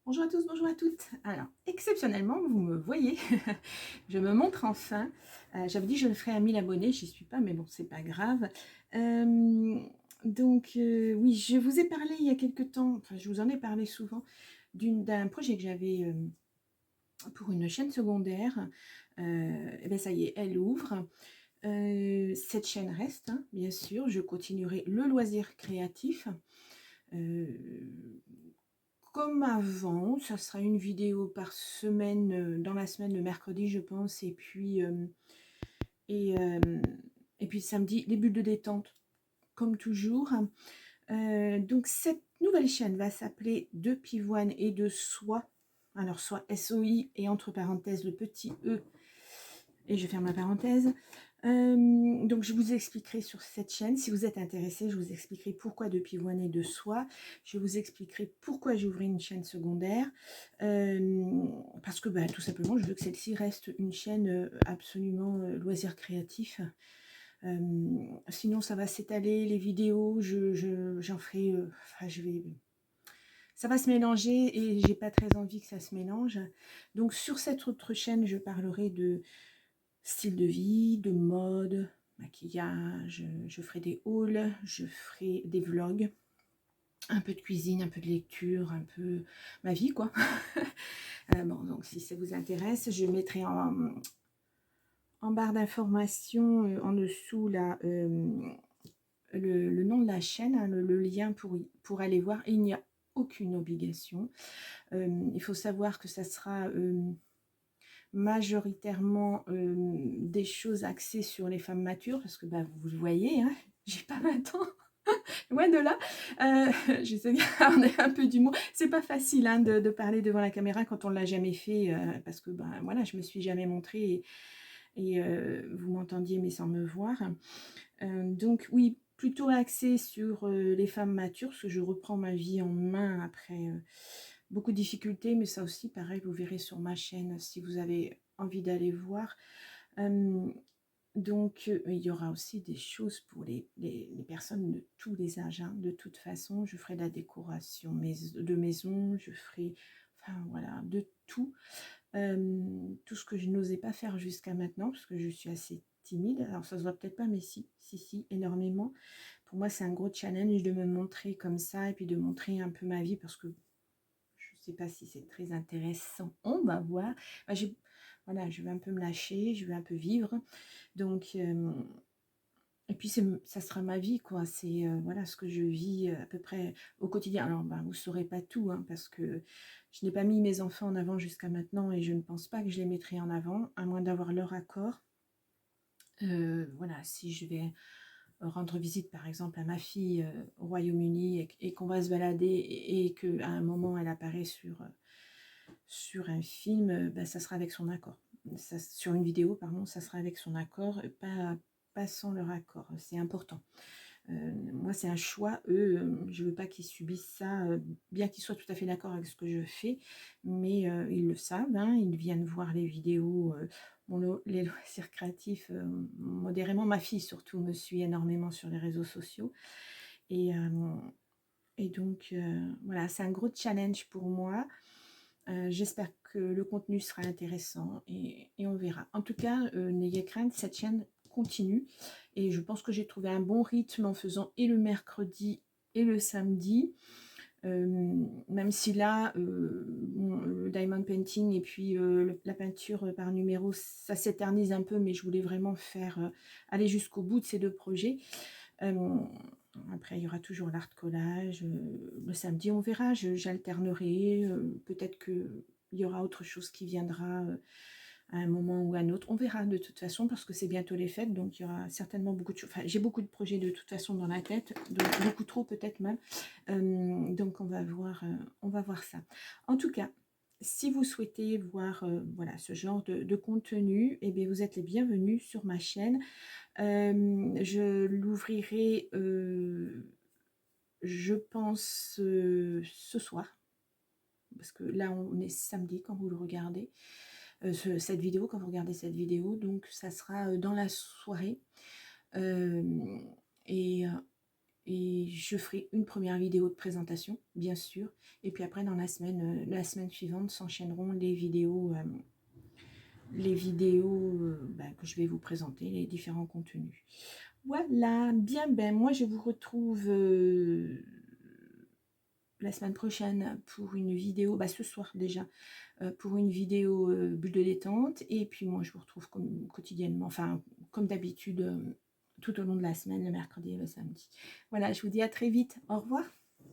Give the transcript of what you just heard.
Bonjour à tous, bonjour à toutes. Alors, exceptionnellement, vous me voyez, je me montre enfin. J'avais dit que je le ferais à 1000 abonnés, j'y suis pas, mais bon, c'est pas grave. Oui, je vous ai parlé il y a quelque temps, enfin, je vous en ai parlé souvent, d'un projet que j'avais pour une chaîne secondaire. Et bien, ça y est, elle ouvre. Cette chaîne reste, hein, bien sûr, je continuerai le loisir créatif. Euh, Comme avant, ça sera une vidéo par semaine, dans la semaine, le mercredi, je pense, et, euh, et puis samedi, les bulles de détente, comme toujours. Donc, cette nouvelle chaîne va s'appeler De Pivoine et de Soie. Alors, soit SOI et entre parenthèses le petit E, et je ferme la parenthèse. Donc je vous expliquerai sur cette chaîne, si vous êtes intéressé, je vous expliquerai pourquoi De Pivoine et de Soie, je vous expliquerai pourquoi j'ai ouvert une chaîne secondaire, parce que tout simplement je veux que celle-ci reste une chaîne absolument loisir créatif. Sinon ça va s'étaler, les vidéos, j'en ferai, ça va se mélanger et j'ai pas très envie que ça se mélange. Donc sur cette autre chaîne, je parlerai de style de vie, de mode, maquillage, je ferai des hauls, je ferai des vlogs, un peu de cuisine, un peu de lecture, un peu ma vie quoi. Bon, donc si ça vous intéresse, je mettrai en barre d'information en dessous là, le nom de la chaîne, hein, le lien pour aller voir. Et il n'y a aucune obligation. Il faut savoir que ça sera majoritairement des choses axées sur les femmes matures, parce que vous le voyez, hein, j'ai pas 20 ans, loin de là. Je sais garder un peu d'humour. C'est pas facile hein, de parler devant la caméra quand on l'a jamais fait, parce que voilà, je me suis jamais montrée et vous m'entendiez mais sans me voir. Donc oui, plutôt axé sur les femmes matures, parce que je reprends ma vie en main après beaucoup de difficultés, mais ça aussi, pareil, vous verrez sur ma chaîne si vous avez envie d'aller voir. Il y aura aussi des choses pour les personnes de tous les âges. Hein. De toute façon, je ferai de la décoration de maison, je ferai, enfin voilà, de tout. Tout ce que je n'osais pas faire jusqu'à maintenant, parce que je suis assez timide. Alors ça se voit peut-être pas, mais si, énormément. Pour moi, c'est un gros challenge de me montrer comme ça et puis de montrer un peu ma vie, parce que je ne sais pas si c'est très intéressant. On va voir. Voilà, je vais un peu me lâcher, je vais un peu vivre. Donc, et puis ça sera ma vie, quoi. C'est voilà ce que je vis à peu près au quotidien. Alors, vous ne saurez pas tout, hein, parce que je n'ai pas mis mes enfants en avant jusqu'à maintenant et je ne pense pas que je les mettrai en avant, à moins d'avoir leur accord. Voilà, si je vais rendre visite par exemple à ma fille au Royaume-Uni et qu'on va se balader et qu'à un moment elle apparaît sur un film, ça sera avec son accord. Sur une vidéo, pardon, ça sera avec son accord, pas sans leur accord. C'est important. Moi, c'est un choix. Eux, je ne veux pas qu'ils subissent ça, bien qu'ils soient tout à fait d'accord avec ce que je fais, mais ils le savent. Hein, ils viennent voir les vidéos, les loisirs créatifs, modérément. Ma fille, surtout, me suit énormément sur les réseaux sociaux. Et donc, voilà, c'est un gros challenge pour moi. J'espère que le contenu sera intéressant et on verra. En tout cas, n'ayez crainte, cette chaîne continue et je pense que j'ai trouvé un bon rythme en faisant et le mercredi et le samedi. Même si là, le diamond painting et puis la peinture par numéro, ça s'éternise un peu, mais je voulais vraiment aller jusqu'au bout de ces deux projets. Après, il y aura toujours l'art collage. Le samedi, on verra, j'alternerai. Peut-être qu'il y aura autre chose qui viendra à un moment ou à un autre. On verra de toute façon, parce que c'est bientôt les fêtes, donc il y aura certainement beaucoup de choses. Enfin, j'ai beaucoup de projets de toute façon dans la tête, donc beaucoup trop peut-être même. Donc on va voir ça. En tout cas, si vous souhaitez voir voilà, ce genre de contenu, eh bien, vous êtes les bienvenus sur ma chaîne. Je l'ouvrirai, je pense, ce soir. Parce que là, on est samedi quand vous le regardez. Cette vidéo, quand vous regardez cette vidéo. Donc, ça sera dans la soirée. Et et je ferai une première vidéo de présentation, bien sûr. Et puis après, dans la semaine suivante, s'enchaîneront les vidéos que je vais vous présenter, les différents contenus. Voilà, bien, ben moi je vous retrouve la semaine prochaine pour une vidéo, ce soir déjà, pour une vidéo bulle de détente. Et puis moi je vous retrouve comme quotidiennement, enfin comme d'habitude, tout au long de la semaine, le mercredi et le samedi. Voilà, je vous dis à très vite. Au revoir.